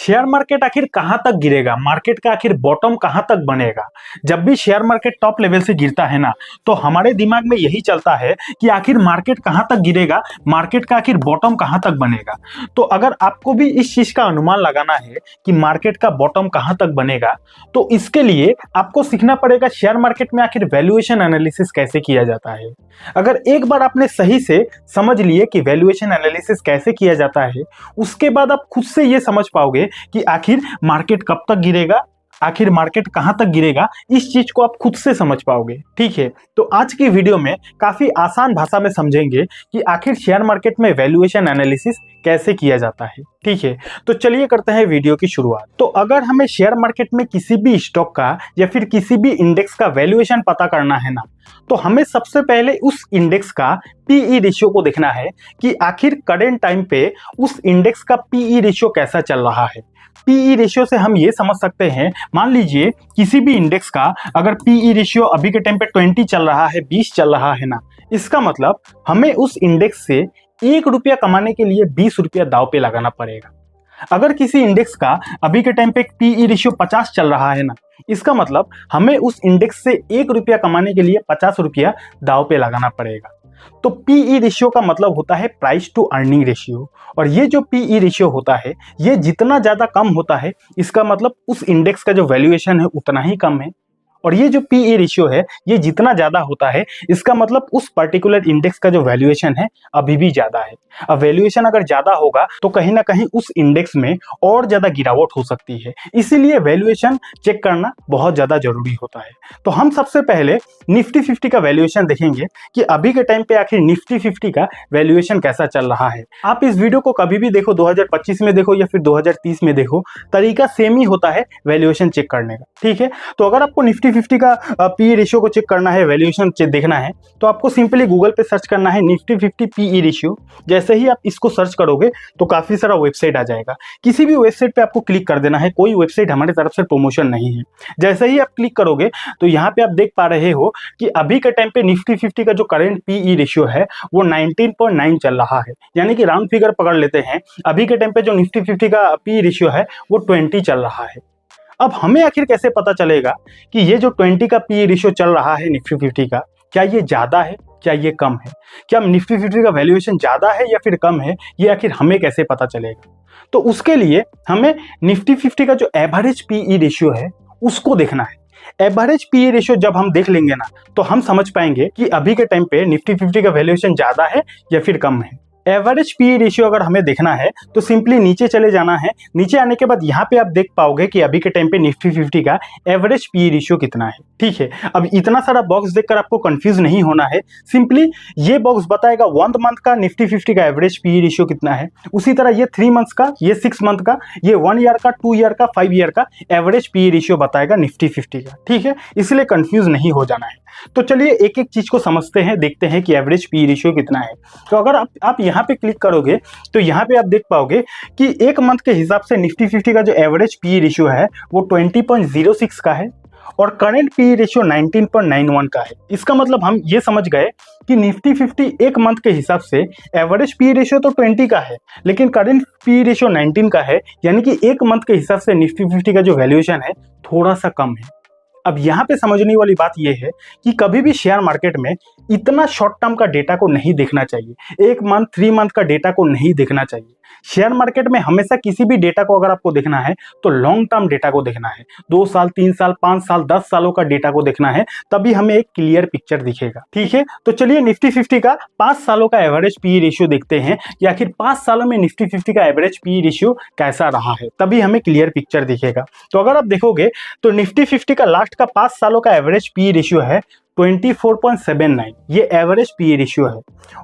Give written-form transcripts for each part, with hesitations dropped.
Share market आखिर कहां तक गिरेगा, मार्केट का आखिर बॉटम कहां तक बनेगा। जब भी शेयर मार्केट टॉप लेवल से गिरता है ना, तो हमारे दिमाग में यही चलता है कि आखिर मार्केट कहां तक गिरेगा, मार्केट का आखिर बॉटम कहां तक बनेगा। तो अगर आपको भी इस चीज का अनुमान लगाना है कि मार्केट का बॉटम कहां तक बनेगा, तो इसके लिए आपको सीखना पड़ेगा शेयर मार्केट में आखिर वैल्यूएशन एनालिसिस कैसे किया जाता है। अगर एक बार आपने सही से समझ लिए कि वैल्यूएशन एनालिसिस कैसे किया जाता है, उसके बाद आप खुद से ये समझ पाओगे कि आखिर मार्केट कब तक गिरेगा, आखिर मार्केट कहां तक गिरेगा। इस चीज को आप खुद से समझ पाओगे। ठीक है, तो आज की वीडियो में काफी आसान भाषा में समझेंगे कि आखिर शेयर मार्केट में वैल्यूएशन एनालिसिस कैसे किया जाता है। ठीक है, तो चलिए करते हैं वीडियो की शुरुआत। तो अगर हमें शेयर मार्केट में किसी भी स्टॉक का या फिर किसी भी इंडेक्स का वैल्यूएशन पता करना है ना, तो हमें सबसे पहले उस इंडेक्स का पीई रेशियो को देखना है कि आखिर करेंट टाइम पे उस इंडेक्स का पीई रेशियो कैसा चल रहा है। पीई रेशियो से हम ये समझ सकते हैं, मान लीजिए किसी भी इंडेक्स का अगर पीई रेशियो अभी के टाइम पे 20 चल रहा है, 20 चल रहा है ना, इसका मतलब हमें उस इंडेक्स से 1 रुपया कमाने के लिए 20 रुपया दांव पे लगाना पड़ेगा। अगर किसी इंडेक्स का अभी के टाइम पे पीई रेशियो 50 चल रहा है ना, इसका मतलब हमें उस इंडेक्स से 1 रुपया कमाने के लिए 50 रुपया दांव पे लगाना पड़ेगा। तो पीई रेशियो का मतलब होता है प्राइस टू अर्निंग रेशियो, और ये जो पीई रेशियो होता है, ये जितना ज्यादा कम होता है, इसका मतलब उस इंडेक्स का जो वैल्यूएशन है उतना ही कम है। और ये जो पीई रेशियो है, ये जितना ज्यादा होता है, इसका मतलब उस पर्टिकुलर इंडेक्स का जो वैल्यूएशन है अभी भी ज्यादा है। अब वैल्यूएशन अगर ज्यादा होगा तो कहीं ना कहीं उस इंडेक्स में और ज्यादा गिरावट हो सकती है, इसीलिए वैल्यूएशन चेक करना बहुत ज्यादा जरूरी होता है। तो हम सबसे पहले निफ्टी 50 का वैल्यूएशन देखेंगे कि अभी के टाइम पे आखिर निफ्टी 50 का वैल्यूएशन कैसा चल रहा है। आप इस वीडियो को कभी भी देखो, 2025 में देखो या फिर 2030 में देखो, तरीका सेम ही होता है वैल्यूएशन चेक करने का। ठीक है, तो अगर आपको निफ्टी 50 का पीई रेशियो को चेक करना है, वैल्यूएशन देखना है, तो आपको सिंपली गूगल पे सर्च करना है निफ्टी 50 पीई रेशियो। जैसे ही आप इसको सर्च करोगे तो काफी सारा वेबसाइट आ जाएगा। किसी भी वेबसाइट पे आपको क्लिक कर देना है, कोई वेबसाइट हमारी तरफ से प्रमोशन नहीं है। जैसे ही आप क्लिक करोगे तो यहाँ पे आप देख पा रहे हो कि अभी के टाइम पे निफ्टी 50 का जो करंट पीई रेशियो है वो 19.9 चल रहा है, यानी कि राउंड फिगर पकड़ लेते हैं, अभी के टाइम पे जो निफ्टी 50 का पीई रेशियो है वो 20 चल रहा है। अब हमें आखिर कैसे पता चलेगा कि ये जो 20 का पीई रेशियो चल रहा है निफ्टी 50 का, क्या ये ज्यादा है, क्या ये कम है, क्या निफ्टी 50 का वैल्यूएशन ज्यादा है या फिर कम है, ये आखिर हमें कैसे पता चलेगा। तो उसके लिए हमें निफ्टी 50 का जो एवरेज पीई रेशियो है उसको देखना है। एवरेज पीई रेशियो जब हम देख लेंगे ना, तो हम समझ पाएंगे कि अभी के टाइम पे निफ्टी 50 का वैल्यूएशन ज्यादा है या फिर कम है। एवरेज पीई रेशियो अगर हमें देखना है तो सिंपली नीचे चले जाना है। नीचे आने के बाद यहाँ पे आप देख पाओगे कि अभी के टाइम पे निफ्टी 50 का एवरेज पीई रेशियो कितना है। ठीक है, अब इतना सारा बॉक्स देखकर आपको कंफ्यूज नहीं होना है। सिंपली ये बॉक्स बताएगा 1 मंथ का निफ्टी 50 का एवरेज पीई रेशियो कितना है, उसी तरह ये 3 मंथ्स का, ये 6 मंथ का, ये 1 ईयर का, 2 ईयर का, 5 ईयर का एवरेज पीई रेशियो बताएगा निफ्टी 50 का। ठीक है, इसलिए कंफ्यूज नहीं हो जाना है। तो चलिए एक एक चीज को समझते हैं, देखते हैं कि एवरेज पीई रेशियो कितना है। तो अगर आप यहाँ पे क्लिक करोगे तो यहाँ पे आप देख पाओगे कि 1 मंथ के हिसाब से निफ्टी 50 का जो एवरेज पीई रेशियो है वो 20.06 का है, और करंट पीई रेशियो 19.91 का है। इसका मतलब हम ये समझ गए कि निफ्टी 50 1 मंथ के हिसाब से एवरेज पीई रेशियो तो 20 का है, लेकिन करंट पीई रेशियो 19 का है, यानी कि 1 मंथ के हिसाब से निफ्टी 50 का जो वैल्यूएशन है थोड़ा सा कम है। अब यहाँ पे समझने वाली बात यह है कि कभी भी शेयर मार्केट में इतना शॉर्ट टर्म का डेटा को नहीं देखना चाहिए, 1 मंथ 3 मंथ का डेटा को नहीं देखना चाहिए। शेयर मार्केट में हमेशा किसी भी डेटा को अगर आपको देखना है तो लॉन्ग टर्म डेटा को देखना है, 2 साल, 3 साल, 5 साल, 10 सालों का डेटा को देखना है, तभी हमें एक क्लियर पिक्चर दिखेगा। ठीक है, तो चलिए निफ्टी 50 का 5 सालों का एवरेज पीई रेशियो देखते हैं कि आखिर 5 सालों में निफ्टी 50 का एवरेज पीई रेशियो कैसा रहा है, तभी हमें क्लियर पिक्चर दिखेगा। तो अगर आप देखोगे तो निफ्टी 50 का लास्ट का 5 सालों का एवरेज पीई रेशियो है 24.79, ये एवरेज पीई रेशियो है।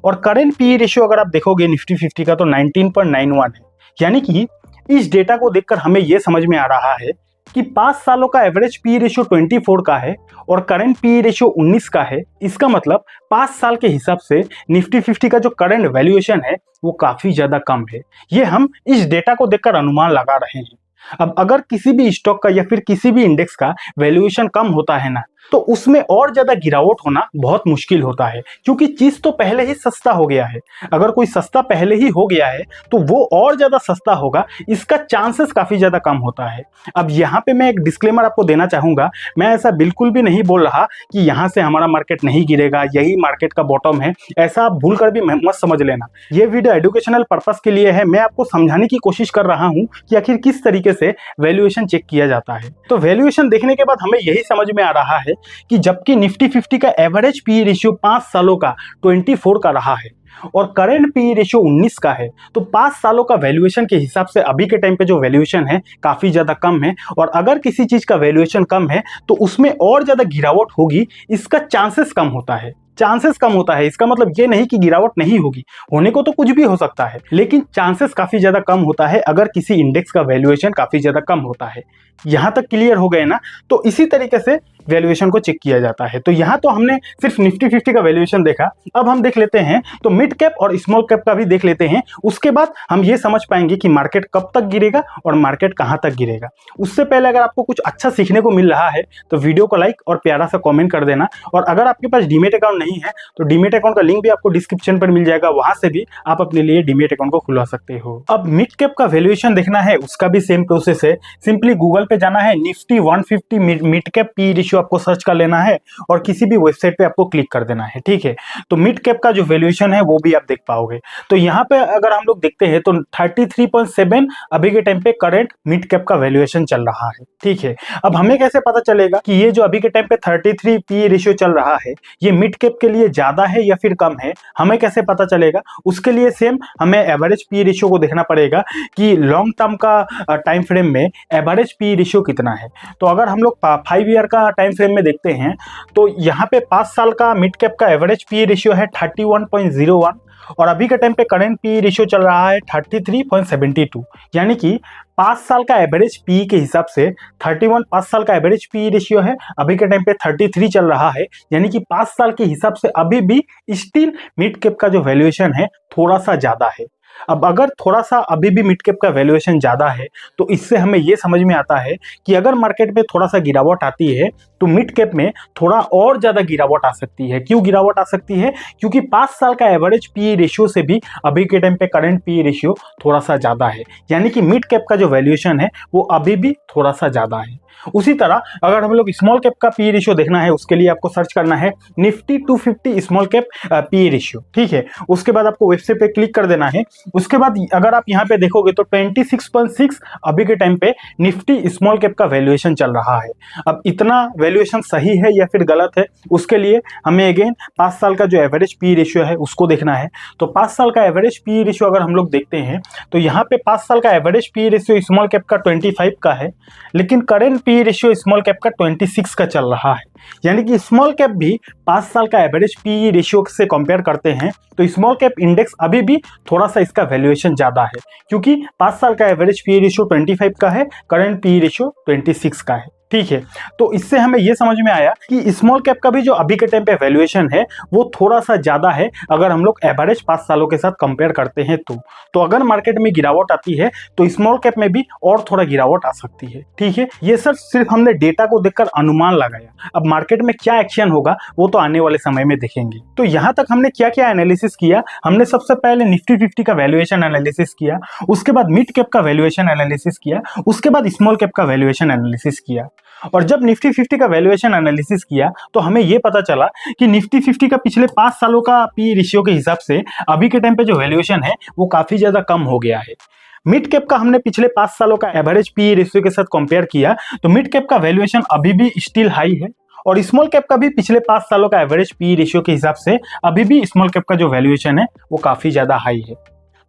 और करंट पीई रेशियो अगर आप देखोगे निफ्टी 50 का तो 19.91 है, यानी कि इस डेटा को देखकर हमें यह समझ में आ रहा है कि 5 सालों का एवरेज पीई रेशियो 24 का है और करंट पीई रेशियो 19 का है। इसका मतलब 5 साल के हिसाब से निफ्टी 50 का जो करंट वैल्यूएशन है वो काफी ज्यादा कम है। ये हम इस डेटा को देखकर अनुमान लगा रहे हैं। अब अगर किसी भी स्टॉक का या फिर किसी भी इंडेक्स का वैल्यूएशन कम होता है ना, तो उसमें और ज्यादा गिरावट होना बहुत मुश्किल होता है, क्योंकि चीज तो पहले ही सस्ता हो गया है। अगर कोई सस्ता पहले ही हो गया है तो वो और ज्यादा सस्ता होगा, इसका चांसेस काफी ज्यादा कम होता है। अब यहाँ पे मैं एक डिस्क्लेमर आपको देना चाहूंगा, मैं ऐसा बिल्कुल भी नहीं बोल रहा कि यहाँ से हमारा मार्केट नहीं गिरेगा, यही मार्केट का बॉटम है, ऐसा आप भूल कर भी मत समझ लेना। ये वीडियो एजुकेशनल पर्पस के लिए है, मैं आपको समझाने की कोशिश कर रहा हूँ कि आखिर किस तरीके से वैल्यूएशन चेक किया जाता है। तो वैल्यूएशन देखने के बाद हमें यही समझ में आ रहा है कि जबकि निफ्टी 50 का एवरेज पी रेशियो 5 सालों का 24 का रहा है और करंट पी रेशियो 19 का है, तो 5 सालों का वैल्यूएशन के हिसाब से अभी के टाइम पे जो वैल्यूएशन है काफी ज्यादा कम है। और अगर किसी चीज का वैल्यूएशन कम है तो उसमें और ज्यादा गिरावट होगी, इसका चांसेस कम होता है। चांसेस कम होता है इसका मतलब ये नहीं कि गिरावट नहीं होगी, होने को तो कुछ भी हो सकता है, लेकिन चांसेस काफी ज्यादा कम होता है अगर किसी इंडेक्स का वैल्यूएशन काफी ज्यादा कम होता है। यहां तक क्लियर हो गए ना? तो इसी तरीके से वैल्यूएशन को चेक किया जाता है। तो यहाँ तो हमने सिर्फ निफ्टी 50 का वैल्यूएशन देखा, अब हम देख लेते हैं तो मिड कैप और स्मॉल कैप का भी देख लेते हैं। उसके बाद हम ये समझ पाएंगे कि मार्केट कब तक गिरेगा और मार्केट कहां तक गिरेगा। उससे पहले अगर आपको कुछ अच्छा सीखने को मिल रहा है तो वीडियो को लाइक और प्यारा सा कॉमेंट कर देना। और अगर आपके पास डीमेट अकाउंट नहीं है तो डीमेट अकाउंट का लिंक भी आपको डिस्क्रिप्शन पर मिल जाएगा, वहां से भी आप अपने लिए डीमेट अकाउंट को खुलवा सकते हो। अब मिड कैप का वैल्यूएशन देखना है, उसका भी सेम प्रोसेस है। सिंपली गूगल पे जाना है, Nifty 150 mid cap P ratio आपको सर्च कर लेना है और किसी भी वेबसाइट पे आपको क्लिक कर देना है, ठीक है। तो मिड कैप का जो वैल्यूएशन है वो भी आप देख पाओगे। तो यहाँ पे अगर हम लोग देखते हैं तो 33.7 अभी के टाइम पे करंट मिड कैप का वैल्यूएशन चल रहा है, ठीक है। अब हमें कैसे पता चलेगा कि ये जो अभी के टाइम पे 33 पी रेशियो चल रहा है ये मिड कैप के लिए ज्यादा है या फिर कम है, हमें कैसे पता चलेगा? उसके लिए सेम हमें एवरेज पी रेशियो को देखना पड़ेगा कि लॉन्ग टर्म का टाइम फ्रेम में एवरेज पी रेशियो कितना है। तो अगर हम लोग 5 ईयर का टाइम फ्रेम में देखते हैं तो यहाँ पे 5 साल का मिड कैप का एवरेज पी रेशियो है 31.01 और अभी के टाइम पे करंट पी रेशियो चल रहा है 33.72। यानी कि 5 साल का एवरेज पी के हिसाब से 31 5 साल का एवरेज पी रेशियो है, अभी के टाइम पे 33 चल रहा है। यानी कि 5 साल के हिसाब से अभी भी स्टिल मिड कैप का जो वैल्यूएशन है थोड़ा सा ज्यादा है। अब अगर थोड़ा सा अभी भी मिड कैप का वैल्यूएशन ज्यादा है तो इससे हमें यह समझ में आता है कि अगर मार्केट में थोड़ा सा गिरावट आती है तो मिड कैप में थोड़ा और ज्यादा गिरावट आ सकती है। क्यों गिरावट आ सकती है? क्योंकि 5 साल का एवरेज पी रेशियो से भी अभी के टाइम पे करंट पी रेशियो थोड़ा सा ज्यादा है, यानी कि मिड कैप का जो वैल्यूएशन है वो अभी भी थोड़ा सा ज्यादा है। उसी तरह अगर हम लोग स्मॉल कैप का पी रेशियो देखना है, उसके लिए आपको सर्च करना है Nifty 250 small cap P ratio, ठीक है। उसके बाद आपको वेबसाइट पे क्लिक कर देना है। उसके बाद अगर आप यहाँ पे देखोगे तो 26.6 अभी के टाइम पे निफ्टी स्मॉल कैप का वैल्यूएशन चल रहा है। अब इतना वैल्यूएशन सही है या फिर गलत है, उसके लिए हमें अगेन 5 साल का जो एवरेज पी रेशियो है उसको देखना है। तो 5 साल का एवरेज पी रेशियो अगर हम लोग देखते हैं तो यहाँ पे 5 साल का average P ratio small cap का 25 का है, लेकिन current P ratio small cap का 26 का चल रहा है। यानी कि स्मॉल कैप भी 5 साल का एवरेज पी रेशियो से कंपेयर करते हैं तो स्मॉल कैप इंडेक्स अभी भी थोड़ा सा इसका वैल्यूएशन ज्यादा है, क्योंकि 5 साल का एवरेज पी रेशियो 25 का है, करंट पी रेशियो 26 का है, ठीक है। तो इससे हमें यह समझ में आया कि स्मॉल कैप का भी जो अभी के टाइम पे वैल्यूएशन है वो थोड़ा सा ज्यादा है अगर हम लोग एवरेज 5 सालों के साथ कंपेयर करते हैं तो अगर मार्केट में गिरावट आती है तो स्मॉल कैप में भी और थोड़ा गिरावट आ सकती है, ठीक है। ये सर सिर्फ हमने डेटा को देखकर अनुमान लगाया, अब मार्केट में क्या एक्शन होगा वो तो आने वाले समय में देखेंगे। तो यहाँ तक हमने क्या क्या एनालिसिस किया? हमने सबसे पहले निफ्टी 50 का वैल्यूएशन एनालिसिस किया, उसके बाद मिड कैप का वैल्यूएशन एनालिसिस किया, उसके बाद स्मॉल कैप का वैल्यूएशन एनालिसिस किया। और जब निफ्टी 50 का वैल्यूएशन एनालिसिस किया तो हमें यह पता चला कि निफ्टी 50 का पिछले 5 सालों का पी रेशियो के हिसाब से अभी के टाइम पे जो वैल्यूएशन है वो काफी ज्यादा कम हो गया है। मिड कैप का हमने पिछले 5 सालों का एवरेज पी रेशियो के साथ कंपेयर किया तो मिड कैप का वैल्यूएशन अभी भी स्टिल हाई है और स्मॉल कैप का भी पिछले 5 सालों का एवरेज पी रेशियो के हिसाब से अभी भी स्मॉल कैप का जो वैल्यूएशन है वो काफी ज्यादा हाई है।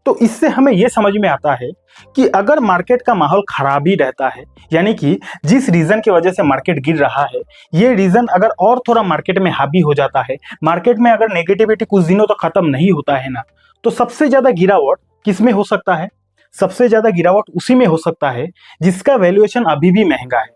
तो इससे हमें यह समझ में आता है कि अगर मार्केट का माहौल खराब ही रहता है, यानी कि जिस रीजन की वजह से मार्केट गिर रहा है ये रीजन अगर और थोड़ा मार्केट में हावी हो जाता है, मार्केट में अगर नेगेटिविटी कुछ दिनों तक खत्म नहीं होता है ना, तो सबसे ज्यादा गिरावट किस में हो सकता है? सबसे ज्यादा गिरावट उसी में हो सकता है जिसका वैल्यूएशन अभी भी महंगा है,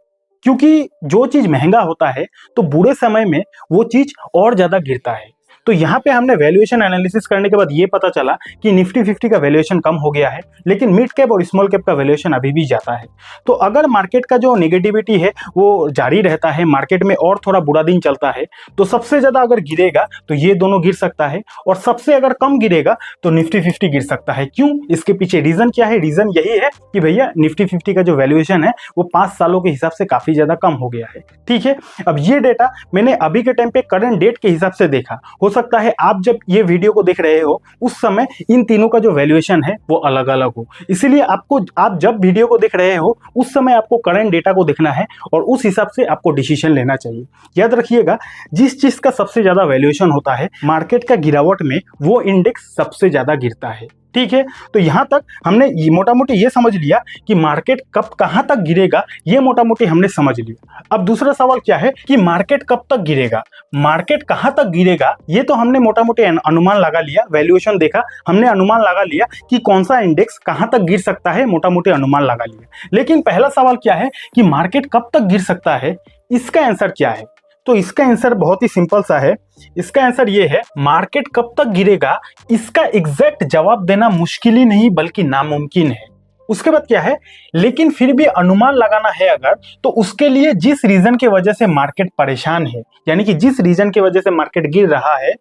क्योंकि जो चीज महंगा होता है तो बुरे समय में वो चीज और ज्यादा गिरता है। तो यहाँ पे हमने वैल्यूएशन एनालिसिस करने के बाद ये पता चला कि निफ्टी 50 का वैल्यूएशन कम हो गया है, लेकिन मिड कैप और स्मॉल कैप का वैल्यूएशन अभी भी जाता है। तो अगर मार्केट का जो नेगेटिविटी है वो जारी रहता है, मार्केट में और थोड़ा बुरा दिन चलता है, तो सबसे ज्यादा अगर गिरेगा तो ये दोनों गिर सकता है, और सबसे अगर कम गिरेगा तो निफ्टी 50 गिर सकता है। क्यों? इसके पीछे रीजन क्या है? रीजन यही है कि भैया निफ्टी 50 का जो वैल्यूएशन है वो 5 सालों के हिसाब से काफी ज्यादा कम हो गया है। ठीक है, अब ये डेटा मैंने अभी के टाइम पे करंट डेट के हिसाब से देखा। हो सकता है आप जब ये वीडियो को देख रहे हो उस समय इन तीनों का जो वैल्यूएशन है वो अलग अलग हो, इसीलिए आप जब वीडियो को देख रहे हो उस समय आपको करंट डेटा को देखना है और उस हिसाब से आपको डिसीजन लेना चाहिए। याद रखिएगा, जिस चीज का सबसे ज्यादा वैल्यूएशन होता है मार्केट का गिरावट में वो इंडेक्स सबसे ज्यादा गिरता है। ठीक है, तो यहां तक हमने मोटा मोटी ये समझ लिया कि मार्केट कब कहां तक गिरेगा, ये मोटा मोटी हमने समझ लिया। अब दूसरा सवाल क्या है कि मार्केट कब तक गिरेगा, मार्केट कहां तक गिरेगा, ये तो हमने मोटा मोटी अनुमान लगा लिया। वैल्यूएशन देखा, हमने अनुमान लगा लिया कि कौन सा इंडेक्स कहां तक गिर सकता है, मोटा मोटी अनुमान लगा लिया। लेकिन पहला सवाल क्या है कि मार्केट कब तक गिर सकता है, इसका आंसर क्या है? तो इसका आंसर बहुत ही सिंपल सा है। इसका आंसर ये है, मार्केट कब तक गिरेगा इसका एग्जैक्ट जवाब देना मुश्किल ही नहीं बल्कि नामुमकिन है। उसके बाद क्या है, लेकिन फिर भी अनुमान लगाना है अगर, तो उसके लिए जिस रीजन की वजह से मार्केट परेशान है, यानी कि जिस रीजन की वजह से मार्केट गिर रहा है,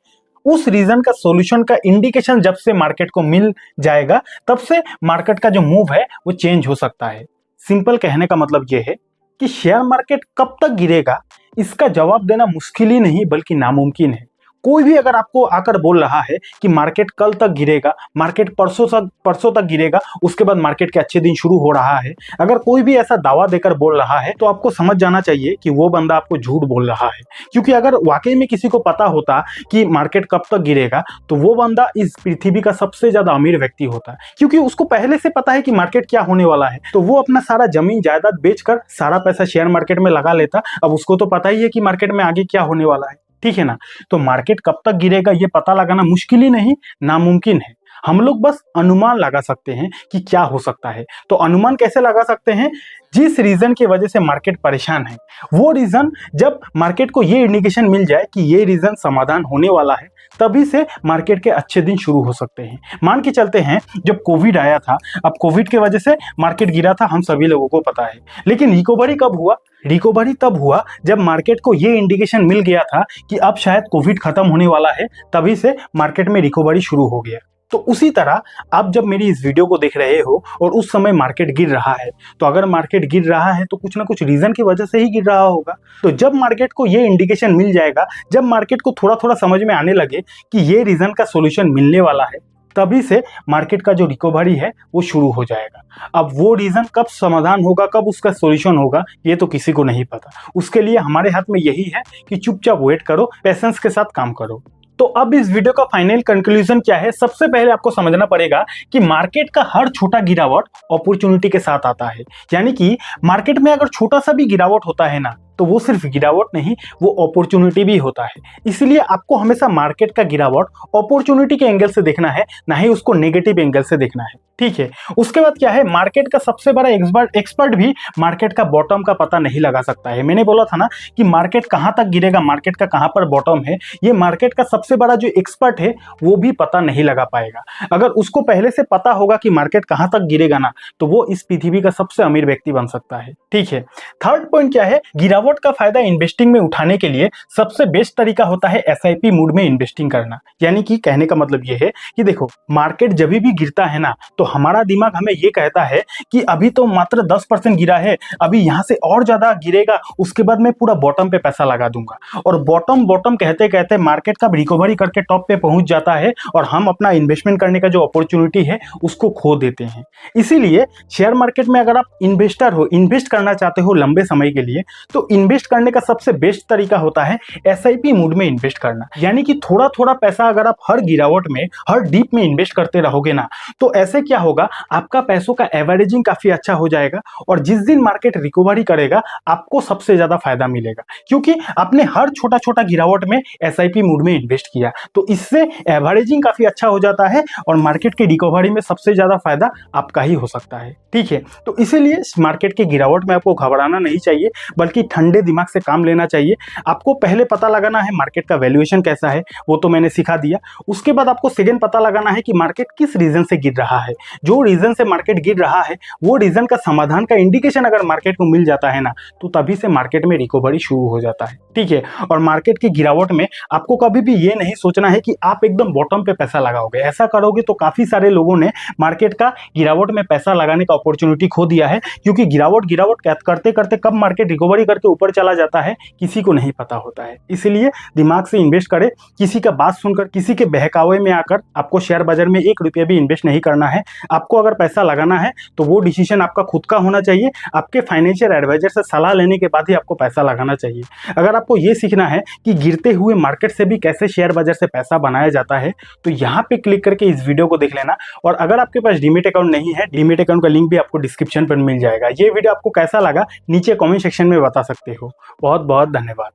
उस रीजन का सॉल्यूशन का इंडिकेशन जब से मार्केट को मिल जाएगा तब से मार्केट का जो मूव है वो चेंज हो सकता है। सिंपल कहने का मतलब ये है कि शेयर मार्केट कब तक गिरेगा इसका जवाब देना मुश्किल ही नहीं बल्कि नामुमकिन है। कोई भी अगर आपको आकर बोल रहा है कि मार्केट कल तक गिरेगा, मार्केट परसों तक गिरेगा, उसके बाद मार्केट के अच्छे दिन शुरू हो रहा है, अगर कोई भी ऐसा दावा देकर बोल रहा है तो आपको समझ जाना चाहिए कि वो बंदा आपको झूठ बोल रहा है। क्योंकि अगर वाकई में किसी को पता होता कि मार्केट कब तक गिरेगा तो वो बंदा इस पृथ्वी का सबसे ज्यादा अमीर व्यक्ति होता, क्योंकि उसको पहले से पता है कि मार्केट क्या होने वाला है, तो वो अपना सारा जमीन जायदाद बेचकर सारा पैसा शेयर मार्केट में लगा लेता। अब उसको तो पता ही है कि मार्केट में आगे क्या होने वाला है। ठीक है ना, तो मार्केट कब तक गिरेगा ये पता लगाना मुश्किल ही नहीं नामुमकिन है। हम लोग बस अनुमान लगा सकते हैं कि क्या हो सकता है। तो अनुमान कैसे लगा सकते हैं? जिस रीजन की वजह से मार्केट परेशान है वो रीजन जब मार्केट को ये इंडिकेशन मिल जाए कि ये रीजन समाधान होने वाला है, तभी से मार्केट के अच्छे दिन शुरू हो सकते हैं। मान के चलते हैं जब कोविड आया था, अब कोविड की वजह से मार्केट गिरा था, हम सभी लोगों को पता है, लेकिन रिकवरी कब हुआ? रिकवरी तब हुआ जब मार्केट को ये इंडिकेशन मिल गया था कि अब शायद कोविड खत्म होने वाला है, तभी से मार्केट में रिकवरी शुरू हो गया। तो उसी तरह आप जब मेरी इस वीडियो को देख रहे हो और उस समय मार्केट गिर रहा है, तो अगर मार्केट गिर रहा है तो कुछ ना कुछ रीजन की वजह से ही गिर रहा होगा। तो जब मार्केट को ये इंडिकेशन मिल जाएगा, जब मार्केट को थोड़ा थोड़ा समझ में आने लगे कि ये रीजन का सॉल्यूशन मिलने वाला है, तभी से मार्केट का जो रिकवरी है वो शुरू हो जाएगा। अब वो रीजन कब समाधान होगा, कब उसका सॉल्यूशन होगा, ये तो किसी को नहीं पता। उसके लिए हमारे हाथ में यही है कि चुपचाप वेट करो, पेशेंस के साथ काम करो। तो अब इस वीडियो का फाइनल कंक्लूजन क्या है? सबसे पहले आपको समझना पड़ेगा कि मार्केट का हर छोटा गिरावट अपॉर्चुनिटी के साथ आता है। यानी कि मार्केट में अगर छोटा सा भी गिरावट होता है ना, तो वो सिर्फ गिरावट नहीं, वो अपॉर्चुनिटी भी होता है। इसलिए आपको हमेशा मार्केट का गिरावट अपॉर्चुनिटी के एंगल से देखना है, ना ही उसको नेगेटिव एंगल से देखना है। ठीक है, उसके बाद क्या है, मार्केट का सबसे बड़ा एक्सपर्ट भी मार्केट का बॉटम का पता नहीं लगा सकता है। मैंने बोला था ना कि मार्केट कहां तक गिरेगा, मार्केट का कहां पर बॉटम है, ये मार्केट का सबसे बड़ा जो एक्सपर्ट है वो भी पता नहीं लगा पाएगा। अगर उसको पहले से पता होगा कि मार्केट कहां तक गिरेगा ना, तो वो इस पृथ्वी का सबसे अमीर व्यक्ति बन सकता है। ठीक है, थर्ड पॉइंट क्या है, गिरावट का फायदा इन्वेस्टिंग में उठाने के लिए सबसे बेस्ट तरीका होता है एसआईपी मूड में इन्वेस्टिंग करना। यानी कि कहने का मतलब ये है कि देखो, मार्केट जब भी गिरता है ना, तो हमारा दिमाग हमें ये कहता है कि अभी तो मात्र 10% गिरा है, अभी यहां से और ज्यादा गिरेगा, उसके बाद मैं पूरा बॉटम पे पैसा लगा दूंगा। और बॉटम कहते कहते मार्केट का रिकवरी करके टॉप पे पहुंच जाता है और हम अपना इन्वेस्टमेंट करने का जो अपॉर्चुनिटी है उसको खो देते हैं। इसीलिए शेयर मार्केट में अगर आप इन्वेस्टर हो, इन्वेस्ट करना चाहते हो लंबे समय के लिए, तो इन्वेस्ट करने का सबसे बेस्ट तरीका होता है एसआईपी मूड में इन्वेस्ट करना। यानी कि थोड़ा थोड़ा पैसा अगर आप हर गिरावट में, हर डीप में इन्वेस्ट करते रहोगे ना, तो ऐसे क्या क्या होगा, आपका पैसों का एवरेजिंग काफी अच्छा हो जाएगा और जिस दिन मार्केट रिकवरी करेगा आपको सबसे ज्यादा फायदा मिलेगा, क्योंकि आपने हर छोटा छोटा गिरावट में एसआईपी मोड में इन्वेस्ट किया, तो इससे एवरेजिंग काफी अच्छा हो जाता है और मार्केट की रिकवरी में सबसे ज्यादा फायदा आपका ही हो सकता है। ठीक है, तो इसीलिए मार्केट के गिरावट में आपको घबराना नहीं चाहिए, बल्कि ठंडे दिमाग से काम लेना चाहिए। आपको पहले पता लगाना है मार्केट का वैल्यूएशन कैसा है, वो तो मैंने सिखा दिया। उसके बाद आपको सेकंड पता लगाना है कि मार्केट किस रीजन से गिर रहा है। जो रीजन से मार्केट गिर रहा है वो रीजन का समाधान का इंडिकेशन अगर मार्केट को मिल जाता है ना, तो तभी से मार्केट में रिकवरी शुरू हो जाता है। ठीक है, और मार्केट की गिरावट में आपको कभी भी ये नहीं सोचना है कि आप एकदम बॉटम पे पैसा लगाओगे। ऐसा करोगे तो काफी सारे लोगों ने मार्केट का गिरावट में पैसा लगाने का अपॉर्चुनिटी खो दिया है, क्योंकि गिरावट करते करते कब मार्केट रिकवरी करके ऊपर चला जाता है किसी को नहीं पता होता है। इसलिए दिमाग से इन्वेस्ट करें, किसी का बात सुनकर, किसी के बहकावे में आकर आपको शेयर बाजार में 1 रुपया भी इन्वेस्ट नहीं करना है। आपको अगर पैसा लगाना है तो वो डिसीजन आपका खुद का होना चाहिए, आपके फाइनेंशियल एडवाइजर से सलाह लेने के बाद ही आपको पैसा लगाना चाहिए। अगर आपको ये सीखना है कि गिरते हुए मार्केट से भी कैसे शेयर बाजार से पैसा बनाया जाता है, तो यहाँ पे क्लिक करके इस वीडियो को देख लेना। और अगर आपके पास डीमैट अकाउंट नहीं है, डीमैट अकाउंट का लिंक भी आपको डिस्क्रिप्शन पर मिल जाएगा। ये वीडियो आपको कैसा लगा नीचे कमेंट सेक्शन में बता सकते हो। बहुत बहुत धन्यवाद।